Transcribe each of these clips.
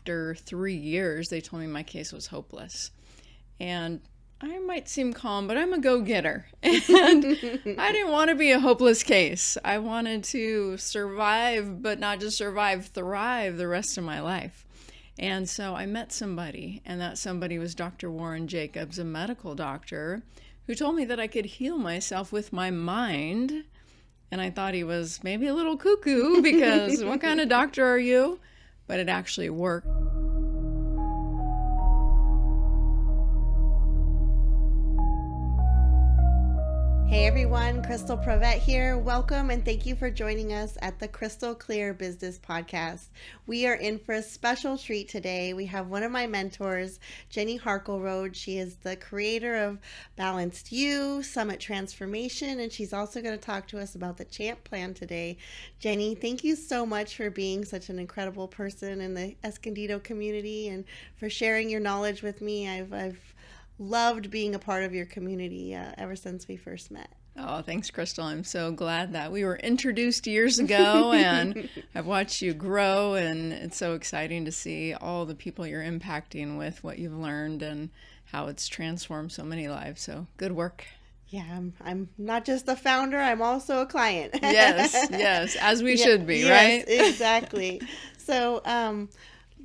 after 3 years, they told me my case was hopeless. And I might seem calm, but I'm a go-getter. And I didn't want to be a hopeless case. I wanted to survive, but not just survive, thrive the rest of my life. And so I met somebody, and that somebody was Dr. Warren Jacobs, a medical doctor, who told me that I could heal myself with my mind. And I thought he was maybe a little cuckoo because what kind of doctor are you? But it actually worked. Hey everyone, Crystal Pravette here. Welcome and thank you for joining us at the Crystal Clear Business Podcast. We are in for a special treat today. We have one of my mentors, Jenny Harkleroad. She is the creator of Balanced You, Summit Transformation, and she's also going to talk to us about the CHAMP plan today. Jenny, thank you so much for being such an incredible person in the Escondido community and for sharing your knowledge with me. I've loved being a part of your community ever since we first met. Oh, thanks, Crystal. I'm so glad that we were introduced years ago, and I've watched you grow, and it's so exciting to see all the people you're impacting with what you've learned and how it's transformed so many lives. So good work. Yeah, I'm not just a founder, I'm also a client. Yes, as we should be, yes, right? Exactly. So,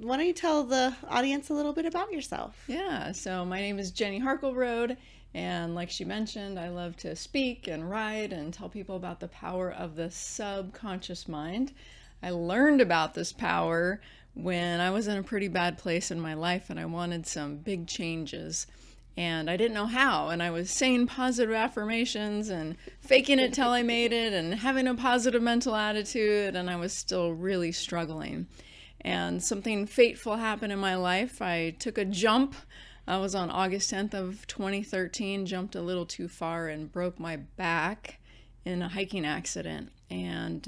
why don't you tell the audience a little bit about yourself? Yeah, so my name is Jenny Harkleroad, and like she mentioned, I love to speak and write and tell people about the power of the subconscious mind. I learned about this power when I was in a pretty bad place in my life and I wanted some big changes. And I didn't know how, and I was saying positive affirmations and faking it till I made it and having a positive mental attitude, and I was still really struggling. And something fateful happened in my life. I took a jump. I was on August 10th of 2013, jumped a little too far and broke my back in a hiking accident. And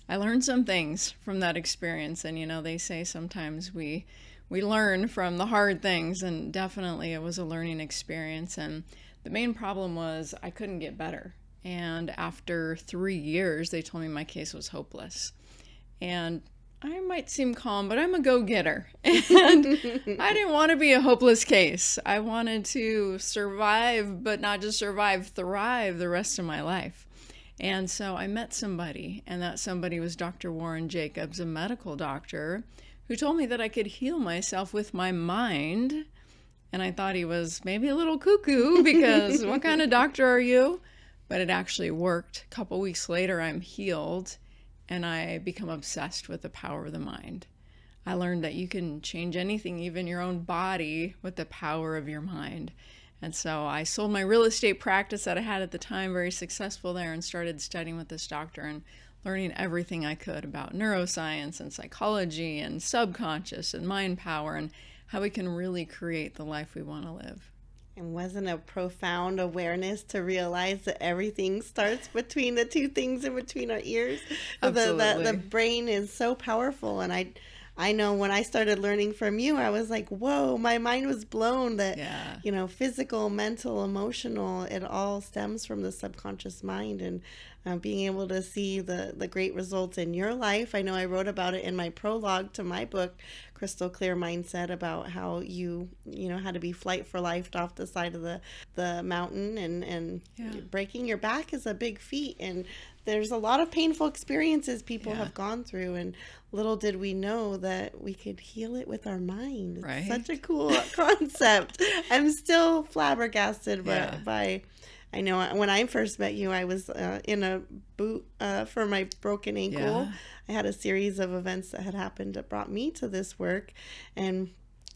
I learned some things from that experience. And, you know, they say sometimes we learn from the hard things, and definitely it was a learning experience. And the main problem was I couldn't get better. And after 3 years, they told me my case was hopeless. And I might seem calm, but I'm a go-getter. And I didn't want to be a hopeless case. I wanted to survive, but not just survive, thrive the rest of my life. And so I met somebody, and that somebody was Dr. Warren Jacobs, a medical doctor, who told me that I could heal myself with my mind. And I thought he was maybe a little cuckoo because what kind of doctor are you? But it actually worked. A couple weeks later, I'm healed. And I become obsessed with the power of the mind. I learned that you can change anything, even your own body, with the power of your mind. And so I sold my real estate practice that I had at the time, very successful there, and started studying with this doctor and learning everything I could about neuroscience and psychology and subconscious and mind power and how we can really create the life we want to live. And wasn't a profound awareness to realize that everything starts between the two things in between our ears? Absolutely. The brain is so powerful. And I know when I started learning from you, I was like, whoa, my mind was blown that, you know, physical, mental, emotional, it all stems from the subconscious mind. And being able to see the great results in your life. I know I wrote about it in my prologue to my book, Crystal Clear Mindset, about how you had to be flight for life off the side of the mountain, and breaking your back is a big feat. And there's a lot of painful experiences people have gone through, and little did we know that we could heal it with our mind. It's right. Such a cool concept. I'm still flabbergasted by I know when I first met you, I was in a boot for my broken ankle. Yeah. I had a series of events that had happened that brought me to this work. And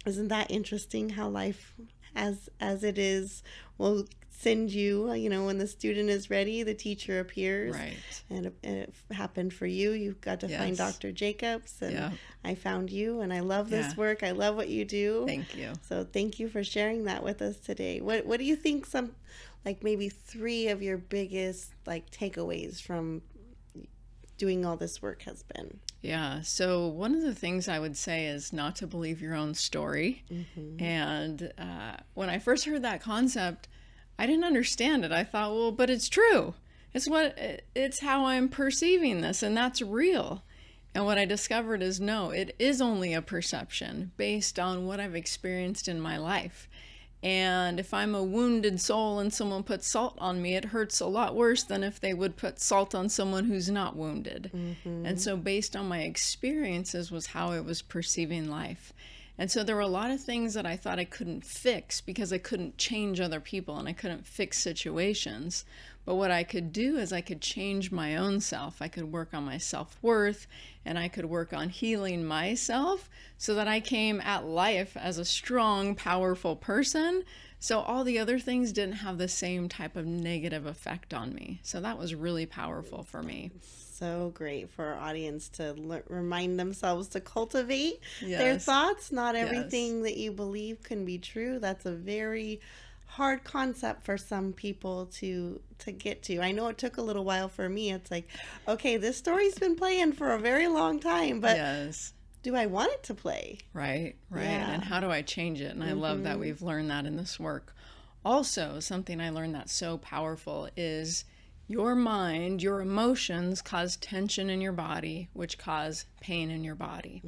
isn't that interesting how life, as it is, will send you, you know, when the student is ready, the teacher appears. Right. And it happened for you. You got to find Dr. Jacobs, and I found you, and I love this work. I love what you do. Thank you. So thank you for sharing that with us today. What do you think maybe 3 of your biggest takeaways from doing all this work has been? Yeah, so one of the things I would say is not to believe your own story. Mm-hmm. And when I first heard that concept, I didn't understand it. I thought, well, but it's true. It's how I'm perceiving this, and that's real. And what I discovered is no, it is only a perception based on what I've experienced in my life. And if I'm a wounded soul and someone puts salt on me, it hurts a lot worse than if they would put salt on someone who's not wounded. And so based on my experiences was how I was perceiving life. And so there were a lot of things that I thought I couldn't fix because I couldn't change other people and I couldn't fix situations. But what I could do is I could change my own self. I could work on my self-worth and I could work on healing myself so that I came at life as a strong, powerful person. So all the other things didn't have the same type of negative effect on me. So that was really powerful for me. So great for our audience to remind themselves to cultivate their thoughts. Not everything that you believe can be true. That's a very hard concept for some people to get to. I know it took a little while for me. It's like, okay, this story's been playing for a very long time, but do I want it to play? Right. Yeah. And how do I change it? And I love that we've learned that in this work. Also, something I learned that's so powerful is your mind, your emotions cause tension in your body, which cause pain in your body.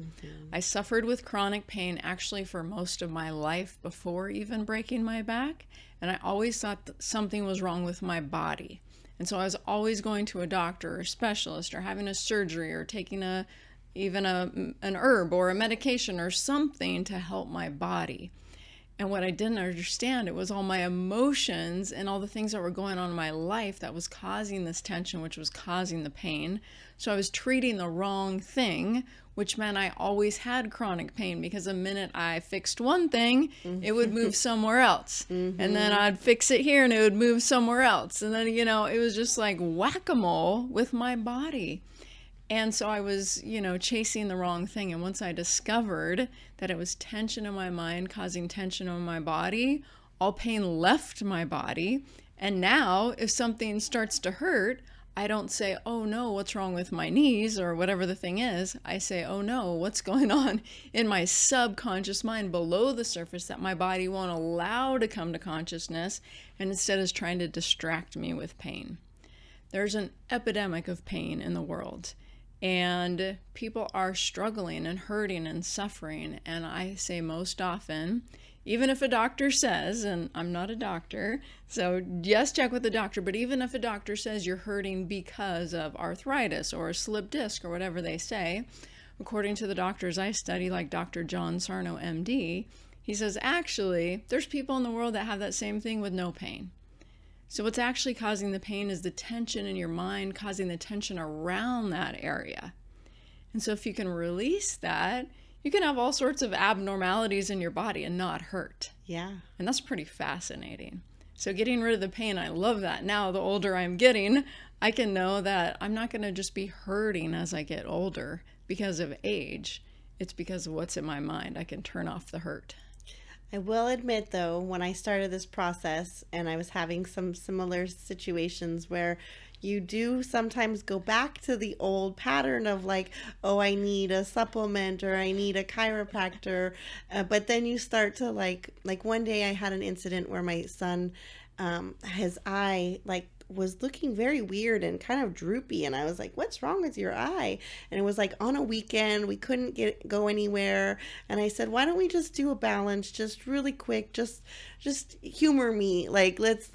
I suffered with chronic pain actually for most of my life before even breaking my back. And I always thought that something was wrong with my body. And so I was always going to a doctor or a specialist or having a surgery or taking an herb or a medication or something to help my body. And what I didn't understand, it was all my emotions and all the things that were going on in my life that was causing this tension, which was causing the pain. So I was treating the wrong thing, which meant I always had chronic pain because the minute I fixed one thing, it would move somewhere else. And then I'd fix it here and it would move somewhere else. And then, it was just like whack-a-mole with my body. And so I was, chasing the wrong thing. And once I discovered that it was tension in my mind causing tension in my body, all pain left my body. And now if something starts to hurt, I don't say, oh no, what's wrong with my knees or whatever the thing is. I say, oh no, what's going on in my subconscious mind below the surface that my body won't allow to come to consciousness and instead is trying to distract me with pain. There's an epidemic of pain in the world. And people are struggling and hurting and suffering. And I say most often, even if a doctor says, and I'm not a doctor, so yes, check with the doctor, but even if a doctor says you're hurting because of arthritis or a slipped disc or whatever they say, according to the doctors I study, like Dr. John Sarno, MD, he says, actually, there's people in the world that have that same thing with no pain. So what's actually causing the pain is the tension in your mind, causing the tension around that area. And so if you can release that, you can have all sorts of abnormalities in your body and not hurt. Yeah. And that's pretty fascinating. So getting rid of the pain, I love that. Now, the older I'm getting, I can know that I'm not going to just be hurting as I get older because of age. It's because of what's in my mind. I can turn off the hurt. I will admit, though, when I started this process and I was having some similar situations where you do sometimes go back to the old pattern of like, oh, I need a supplement or I need a chiropractor. But then you start to like one day I had an incident where my son, his eye was looking very weird and kind of droopy, and I was like, what's wrong with your eye? And it was like on a weekend, we couldn't go anywhere, and I said, why don't we just do a balance, just really quick, just humor me, like let's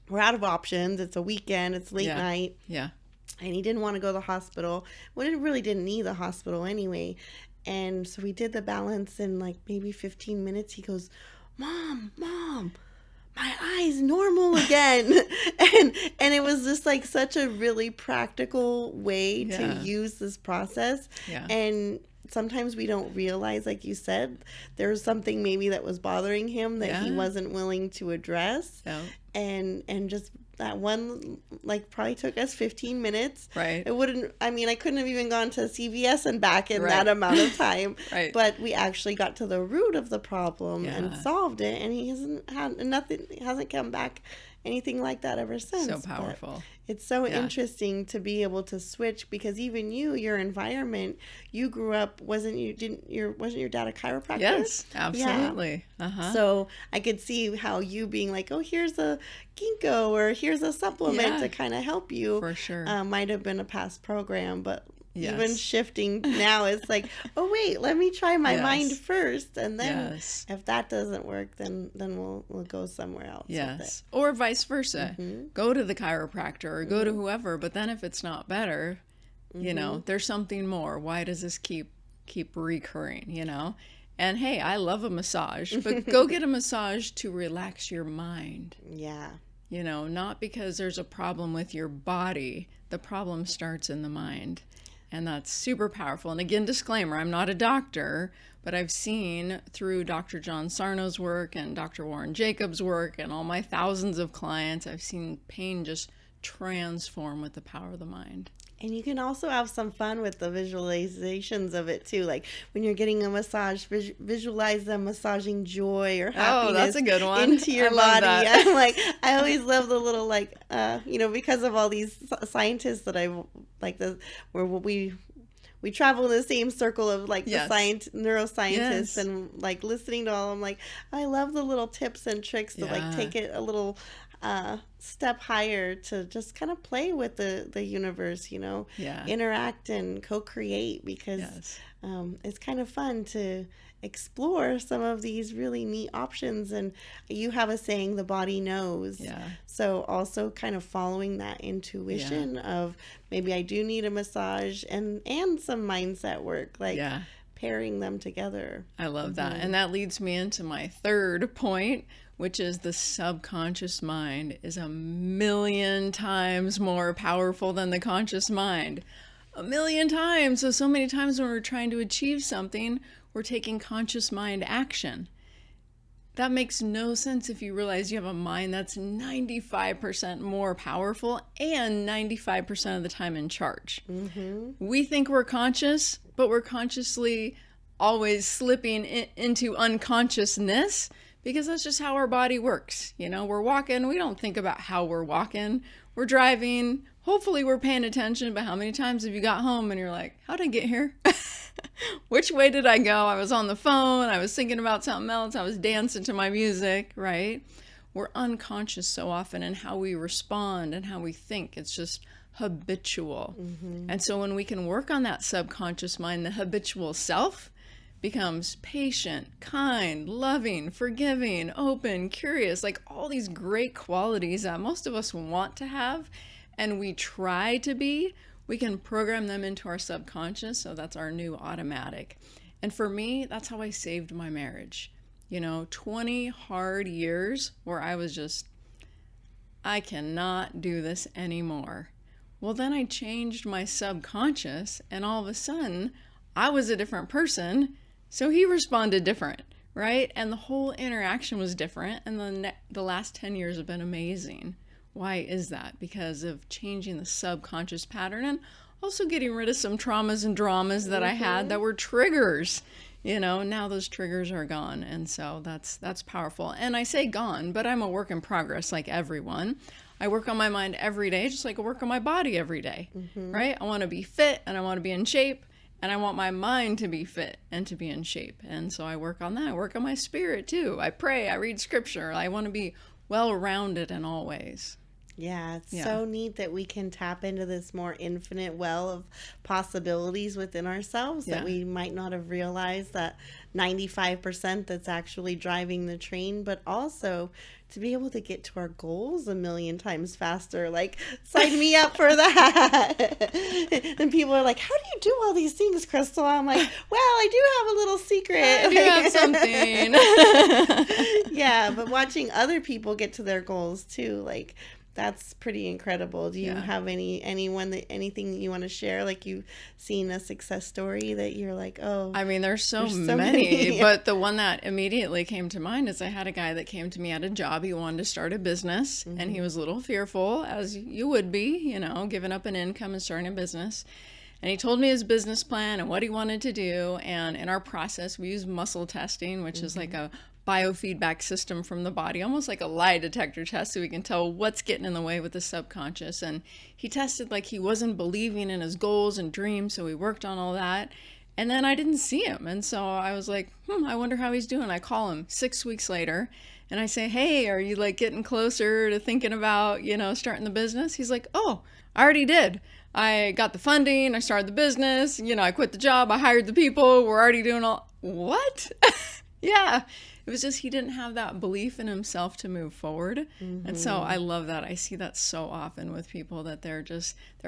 we're out of options, it's a weekend, it's late night, and he didn't want to go to the hospital. Well, it really didn't need the hospital anyway. And so we did the balance in like maybe 15 minutes. He goes, mom, my eye's normal again. and it was just like such a really practical way to use this process. And sometimes we don't realize, like you said, there's something maybe that was bothering him that he wasn't willing to address. And just that one probably took us 15 minutes. Right. It wouldn't, I couldn't have even gone to CVS and back in that amount of time. But we actually got to the root of the problem and solved it, and he hasn't come back anything like that ever since. So powerful. But it's so interesting to be able to switch, because even your environment, you grew up, wasn't your dad a chiropractor? Yes, absolutely. So I could see how you being like, oh, here's a ginkgo, or here's a supplement to kind of help you. For sure. Might have been a past program, but Yes. even shifting now, it's like, oh wait, let me try my mind first, and then if that doesn't work, then we'll go somewhere else. Yes, or vice versa. Go to the chiropractor or go to whoever, but then if it's not better, you know, there's something more. Why does this keep recurring? You know, and hey, I love a massage, but go get a massage to relax your mind. Yeah. You know, not because there's a problem with your body. The problem starts in the mind. And that's super powerful. And again, disclaimer, I'm not a doctor, but I've seen through Dr. John Sarno's work and Dr. Warren Jacobs' work and all my thousands of clients, I've seen pain just transform with the power of the mind. And you can also have some fun with the visualizations of it too. Like when you're getting a massage, visualize them massaging joy or happiness. Oh, that's a good one. Into your body. I'm like, I always love the little you know, because of all these scientists that I like, where we travel in the same circle of like the neuroscientists and like listening to all. I'm like, I love the little tips and tricks to like take it a little step higher, to just kind of play with the universe, you know, interact and co-create, because it's kind of fun to explore some of these really neat options. And you have a saying, the body knows. So also kind of following that intuition of maybe I do need a massage and some mindset work, like pairing them together. I love that. And that leads me into my third point, which is the subconscious mind is 1,000,000 times more powerful than the conscious mind. 1,000,000 times. So many times when we're trying to achieve something, we're taking conscious mind action. That makes no sense if you realize you have a mind that's 95% more powerful and 95% of the time in charge. We think we're conscious, but we're consciously always slipping into unconsciousness, because that's just how our body works. You know, we're walking, we don't think about how we're walking. We're driving, hopefully we're paying attention, but how many times have you got home and you're like, how'd I get here? Which way did I go? I was on the phone, I was thinking about something else, I was dancing to my music, right? We're unconscious so often in how we respond and how we think. It's just habitual. And so when we can work on that subconscious mind, the habitual self becomes patient, kind, loving, forgiving, open, curious, like all these great qualities that most of us want to have and we try to be. We can program them into our subconscious, so that's our new automatic. And for me, that's how I saved my marriage. You know, 20 hard years where I was just, I cannot do this anymore. Well, then I changed my subconscious, and all of a sudden, I was a different person. So he responded different, right? And the whole interaction was different. And then the last 10 years have been amazing. Why is that? Because of changing the subconscious pattern and also getting rid of some traumas and dramas that I had that were triggers. You know, now those triggers are gone. And so that's powerful. And I say gone, but I'm a work in progress like everyone. I work on my mind every day, just like I work on my body every day, right? I want to be fit and I want to be in shape. And I want my mind to be fit and to be in shape. And so I work on that. I work on my spirit too. I pray, I read scripture. I want to be well-rounded in all ways. Yeah, it's so neat that we can tap into this more infinite well of possibilities within ourselves that we might not have realized, that 95% that's actually driving the train, but also to be able to get to our goals 1,000,000 times faster. Like, sign me up for that. And people are like, how do you do all these things, Crystal? I'm like, well, I do have a little secret. I do have something. Yeah, but watching other people get to their goals too, like, that's pretty incredible. Do you have anything that you want to share? Like, you've seen a success story that you're like, oh. I mean, there's so many. But the one that immediately came to mind is I had a guy that came to me at a job. He wanted to start a business, and he was a little fearful, as you would be, you know, giving up an income and starting a business. And he told me his business plan and what he wanted to do. And in our process, we use muscle testing, which is like a biofeedback system from the body, almost like a lie detector test, so we can tell what's getting in the way with the subconscious. And he tested like he wasn't believing in his goals and dreams, so we worked on all that. And then I didn't see him. And so I was like, I wonder how he's doing. I call him 6 weeks later, And I say, hey, are you like getting closer to thinking about, starting the business? He's like, oh, I already did. I got the funding. I started the business. I quit the job. I hired the people. We're already doing all. What? Yeah. It was just he didn't have that belief in himself to move forward. Mm-hmm. And so I love that. I see that so often with people that they're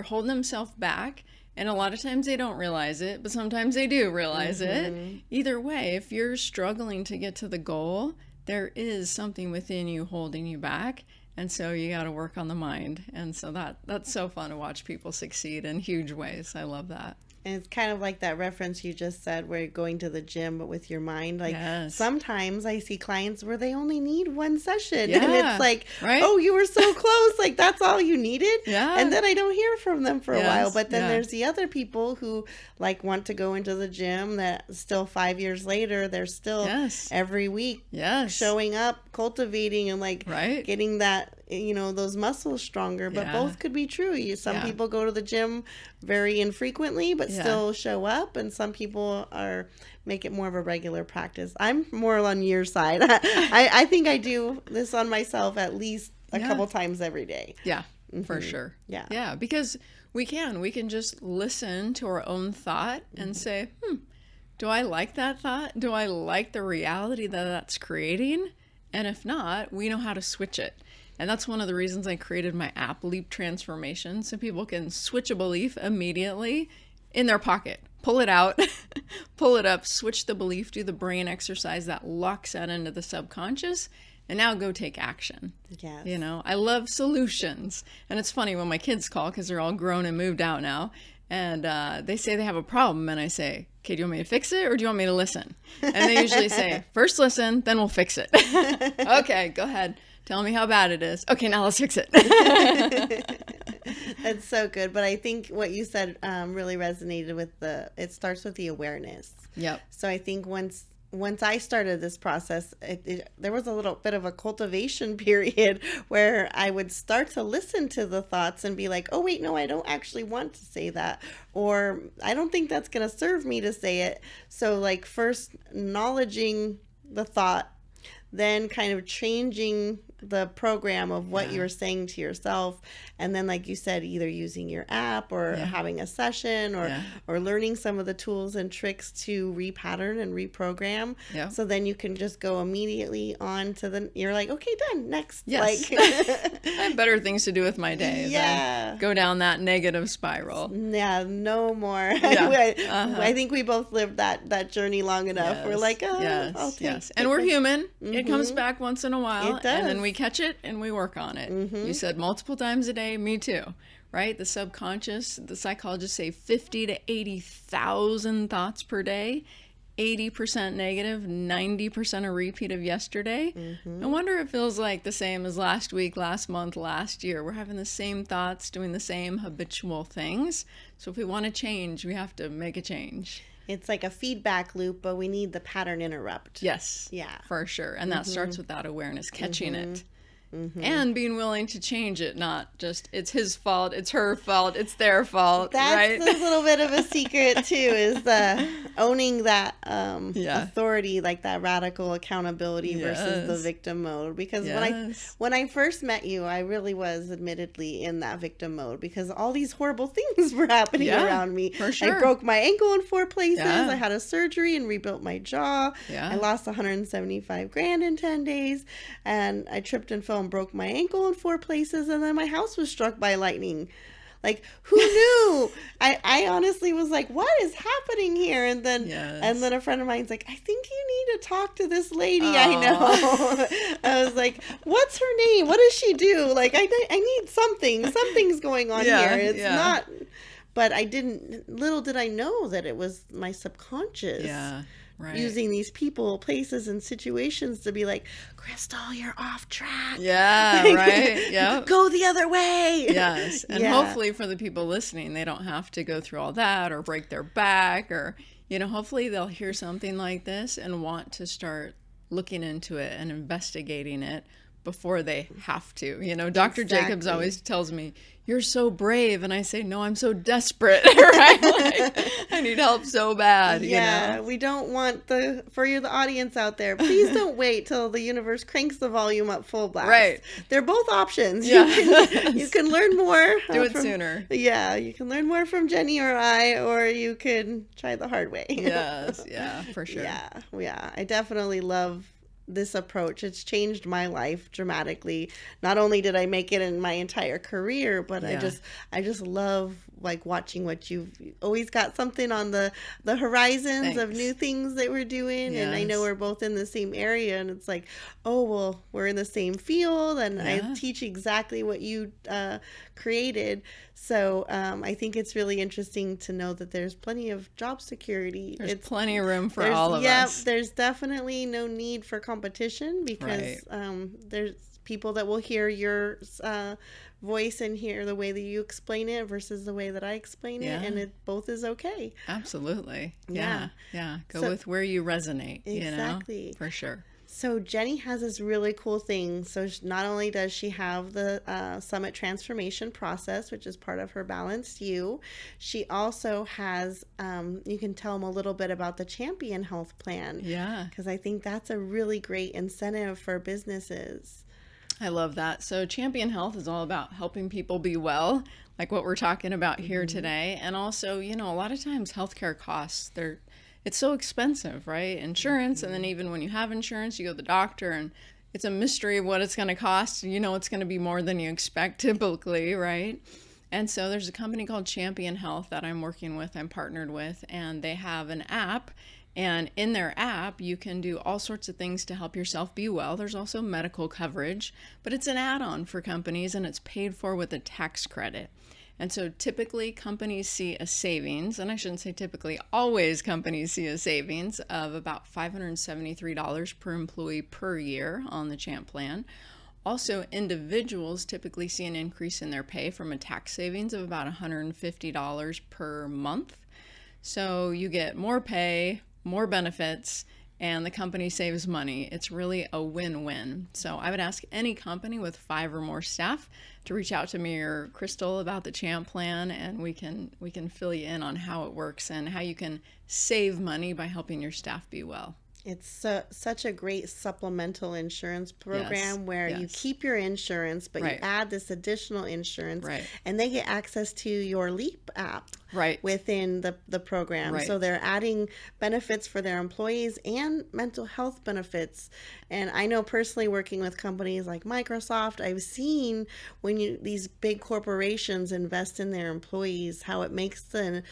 holding themselves back. And a lot of times they don't realize it, but sometimes they do realize it. Either way, if you're struggling to get to the goal, there is something within you holding you back. And so you got to work on the mind. And so that's so fun to watch people succeed in huge ways. I love that. And it's kind of like that reference you just said where you're going to the gym, but with your mind. Like sometimes I see clients where they only need one session. Yeah. And it's like, oh, you were so close. Like that's all you needed. Yeah. And then I don't hear from them for a while. But then there's the other people who like want to go into the gym that still 5 years later, they're still every week showing up, cultivating and like getting that, those muscles stronger. But both could be true. Some people go to the gym very infrequently, but still show up. And some people make it more of a regular practice. I'm more on your side. I think I do this on myself at least a couple times every day. Yeah, for sure. Yeah. Yeah, because we can just listen to our own thought and say, do I like that thought? Do I like the reality that that's creating? And if not, we know how to switch it. And that's one of the reasons I created my app, Leap Transformation, so people can switch a belief immediately in their pocket. Pull it out, pull it up, switch the belief, do the brain exercise that locks that into the subconscious, and now go take action. Yes. I love solutions. And it's funny when my kids call, because they're all grown and moved out now, and they say they have a problem, and I say, okay, do you want me to fix it or do you want me to listen? And they usually say, first listen, then we'll fix it. Okay, go ahead. Tell me how bad it is. Okay, now let's fix it. That's so good. But I think what you said really resonated with it starts with the awareness. Yep. So I think once I started this process, there was a little bit of a cultivation period where I would start to listen to the thoughts and be like, oh, wait, no, I don't actually want to say that. Or I don't think that's going to serve me to say it. So like first acknowledging the thought, then kind of changing the program of what you're saying to yourself. And then, like you said, either using your app or having a session or learning some of the tools and tricks to repattern and reprogram. Yeah. So then you can just go immediately on to you're like, okay, done, next. Yes. Like, I have better things to do with my day than go down that negative spiral. Yeah, no more. Yeah. I think we both lived that journey long enough. Yes. We're like, I'll take And we're human. Mm-hmm. It comes back once in a while. It does. And then we catch it and we work on it. Mm-hmm. You said multiple times a day, me too, right? The subconscious, the psychologists say 50 to 80,000 thoughts per day, 80% negative, 90% a repeat of yesterday. Mm-hmm. No wonder it feels like the same as last week, last month, last year. We're having the same thoughts, doing the same habitual things. So if we want to change, we have to make a change. It's like a feedback loop, but we need the pattern interrupt. Yes. Yeah. For sure. And that starts with that awareness, catching it. Mm-hmm. And being willing to change it, not just it's his fault, it's her fault, it's their fault. That's a little bit of a secret too, is owning that authority, like that radical accountability versus the victim mode. Because when I first met you, I really was admittedly in that victim mode because all these horrible things were happening around me. For sure. I broke my ankle in 4 places. Yeah. I had a surgery and rebuilt my jaw. Yeah. I lost $175,000 in 10 days, and I tripped and fell and broke my ankle in 4 places, and then my house was struck by lightning. Like, who knew? I honestly was like, what is happening here? And then a friend of mine's like, I think you need to talk to this lady I know. I was like, what's her name? What does she do? Like, I need something. Something's going on here. It's not. But little did I know that it was my subconscious. Yeah. Right. Using these people, places, and situations to be like, Crystal, you're off track. Yeah, right. Yeah. Go the other way. Yes. And hopefully for the people listening, they don't have to go through all that or break their back or, hopefully they'll hear something like this and want to start looking into it and investigating it before they have to. You know, Dr. Jacobs always tells me, "You're so brave." And I say, "No, I'm so desperate." Right? Like, I need help so bad. Yeah, you know? we don't want for you, the audience out there, please don't wait till the universe cranks the volume up full blast. Right. They're both options. Yeah. You can learn more. Do it sooner. Yeah, you can learn more from Jenny or I, or you could try the hard way. Yes, yeah, for sure. Yeah. I definitely love this approach. It's changed my life dramatically. Not only did I make it in my entire career, but I just love like watching what you've always got something on the horizons of new things that we're doing. And I know we're both in the same area, and it's like, oh, well, we're in the same field, and I teach exactly what you created. So I think it's really interesting to know that there's plenty of job security. There's plenty of room for all of us. There's definitely no need for competition, because there's people that will hear your voice and hear the way that you explain it versus the way that I explain it, and it both is okay. Absolutely. Yeah. Go with where you resonate. Exactly. You know? For sure. So Jenny has this really cool thing. So not only does she have the Summit Transformation process, which is part of her Balanced You, she also has, you can tell them a little bit about the Champion Health Plan. Yeah. Because I think that's a really great incentive for businesses. I love that. So Champion Health is all about helping people be well, like what we're talking about here today. And also, you know, a lot of times healthcare costs, it's so expensive, right? Insurance, and then even when you have insurance, you go to the doctor, and it's a mystery of what it's going to cost. You know, it's going to be more than you expect typically, right? And so there's a company called Champion Health that I'm working with, I'm partnered with, and they have an app. And in their app, you can do all sorts of things to help yourself be well. There's also medical coverage, but it's an add-on for companies, and it's paid for with a tax credit. And so typically companies see a savings, and I shouldn't say typically, always companies see a savings of about $573 per employee per year on the Champ plan. Also, individuals typically see an increase in their pay from a tax savings of about $150 per month. So you get more pay, more benefits, and the company saves money. It's really a win-win. So I would ask any company with 5 or more staff to reach out to me or Crystal about the Champ plan, and we can fill you in on how it works and how you can save money by helping your staff be well. It's such a great supplemental insurance program where you keep your insurance, but you add this additional insurance, and they get access to your Leap app within the program. So they're adding benefits for their employees and mental health benefits. And I know personally, working with companies like Microsoft, I've seen when these big corporations invest in their employees, how it makes the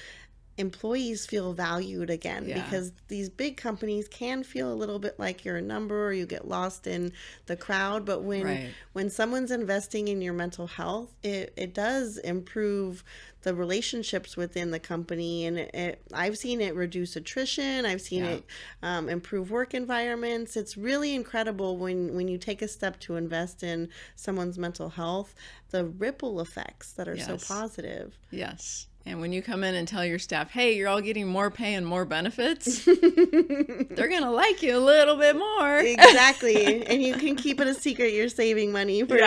employees feel valued again, because these big companies can feel a little bit like you're a number or you get lost in the crowd. But when someone's investing in your mental health, it does improve the relationships within the company, and I've seen it reduce attrition. I've seen it improve work environments. It's really incredible when you take a step to invest in someone's mental health, the ripple effects that are so positive. Yes. And when you come in and tell your staff, hey, you're all getting more pay and more benefits, they're going to like you a little bit more. Exactly. And you can keep it a secret you're saving money for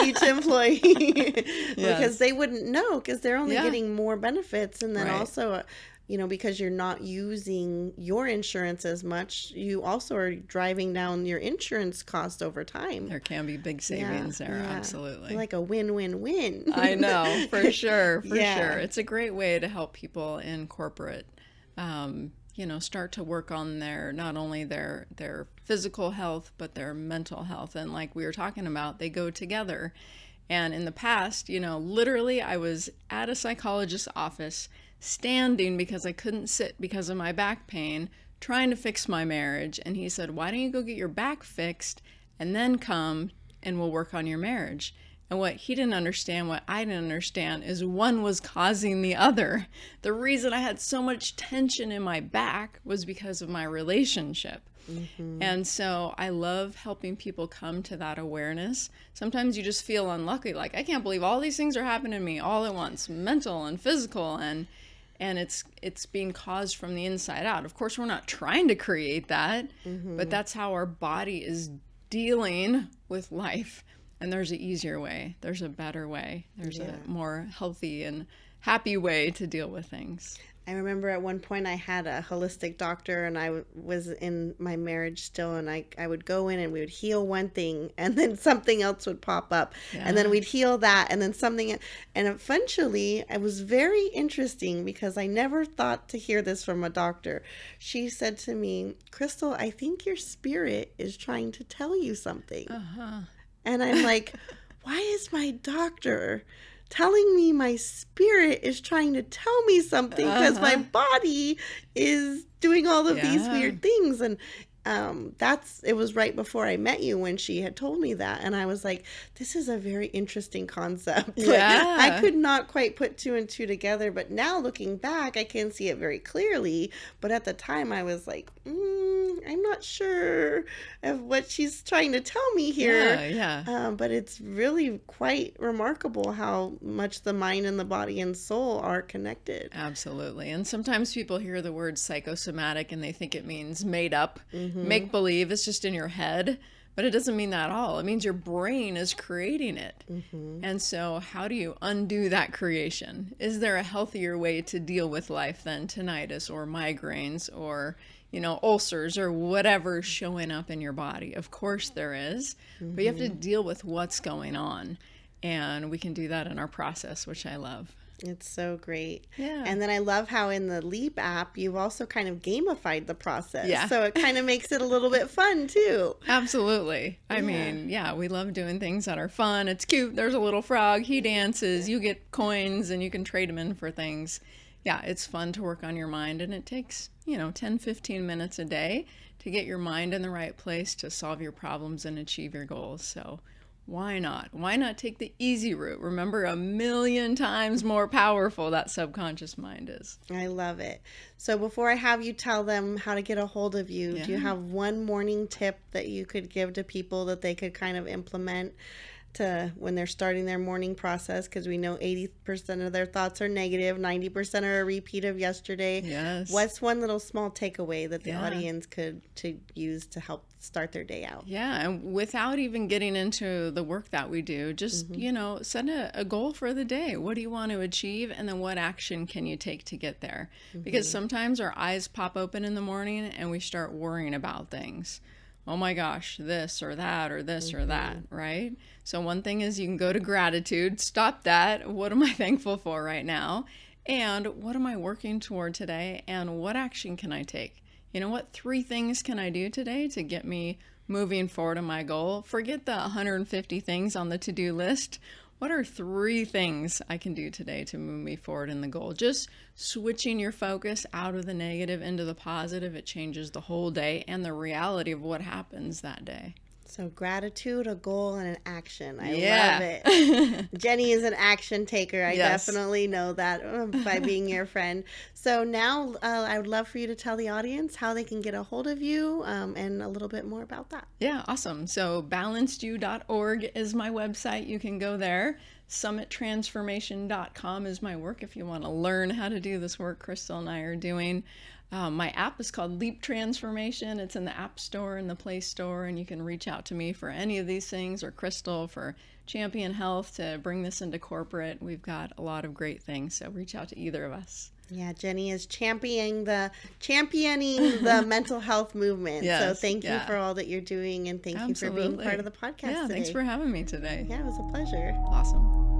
each employee because they wouldn't know, because they're only getting more benefits. And then also, you know, because you're not using your insurance as much, you also are driving down your insurance cost over time. There can be big savings there, absolutely. Like a win-win-win. I know, for sure, for sure. It's a great way to help people in corporate, you know, start to work on not only their physical health, but their mental health. And like we were talking about, they go together. And in the past, you know, literally I was at a psychologist's office standing because I couldn't sit because of my back pain, trying to fix my marriage. And he said, why don't you go get your back fixed and then come and we'll work on your marriage? And what he didn't understand, what I didn't understand, is one was causing the other. The reason I had so much tension in my back was because of my relationship. Mm-hmm. And so I love helping people come to that awareness. Sometimes you just feel unlucky, like, I can't believe all these things are happening to me all at once, mental and physical, and it's being caused from the inside out. Of course, we're not trying to create that, but that's how our body is dealing with life. And there's an easier way. There's a better way. There's Yeah. a more healthy and happy way to deal with things. I remember at one point I had a holistic doctor, and I was in my marriage still, and I would go in and we would heal one thing, and then something else would pop up, and then we'd heal that, and then something, and eventually it was very interesting because I never thought to hear this from a doctor. She said to me, "Crystal, I think your spirit is trying to tell you something." And I'm like, why is my doctor telling me my spirit is trying to tell me something? Because my body is doing all of these weird things. And it was right before I met you when she had told me that. And I was like, this is a very interesting concept. Yeah. I could not quite put two and two together. But now looking back, I can see it very clearly. But at the time, I was like, I'm not sure of what she's trying to tell me here. But it's really quite remarkable how much the mind and the body and soul are connected. Absolutely. And sometimes people hear the word psychosomatic and they think it means made up, make believe. It's just in your head. But it doesn't mean that at all. It means your brain is creating it. And so how do you undo that creation? Is there a healthier way to deal with life than tinnitus or migraines or, ulcers or whatever's showing up in your body? Of course there is. But you have to deal with what's going on. And we can do that in our process, which I love. It's so great. Yeah. And then I love how in the Leap app, you've also kind of gamified the process. Yeah. So it kind of makes it a little bit fun too. Absolutely. I mean, we love doing things that are fun. It's cute. There's a little frog. He dances. You get coins and you can trade them in for things. Yeah, it's fun to work on your mind. And it takes, 10, 15 minutes a day to get your mind in the right place to solve your problems and achieve your goals. So why not? Why not take the easy route? Remember, 1,000,000 times more powerful that subconscious mind is. I love it. So before I have you tell them how to get a hold of you, do you have one morning tip that you could give to people that they could kind of implement to when they're starting their morning process? Because we know 80% of their thoughts are negative, 90% are a repeat of yesterday. Yes. What's one little small takeaway that the audience could use to help start their day out? Yeah, and without even getting into the work that we do, just, set a goal for the day. What do you want to achieve? And then what action can you take to get there? Because sometimes our eyes pop open in the morning and we start worrying about things. Oh my gosh, this or that or this or that, right? So one thing is you can go to gratitude, stop that. What am I thankful for right now? And what am I working toward today? And what action can I take? What 3 things can I do today to get me moving forward to my goal? Forget the 150 things on the to-do list. What are 3 things I can do today to move me forward in the goal? Just switching your focus out of the negative into the positive, it changes the whole day and the reality of what happens that day. So gratitude, a goal, and an action. I love it. Jenny is an action taker. I definitely know that by being your friend. So now I would love for you to tell the audience how they can get a hold of you and a little bit more about that. Yeah, awesome. So balancedyou.org is my website. You can go there. Summittransformation.com is my work if you want to learn how to do this work Crystal and I are doing. My app is called Leap Transformation. It's in the App Store and the Play Store, and you can reach out to me for any of these things, or Crystal for Champion Health to bring this into corporate. We've got a lot of great things, so reach out to either of us. Yeah, Jenny is championing the mental health movement. Yes, so thank you for all that you're doing, and thank you for being part of the podcast today. Thanks for having me today. Yeah, it was a pleasure. Awesome.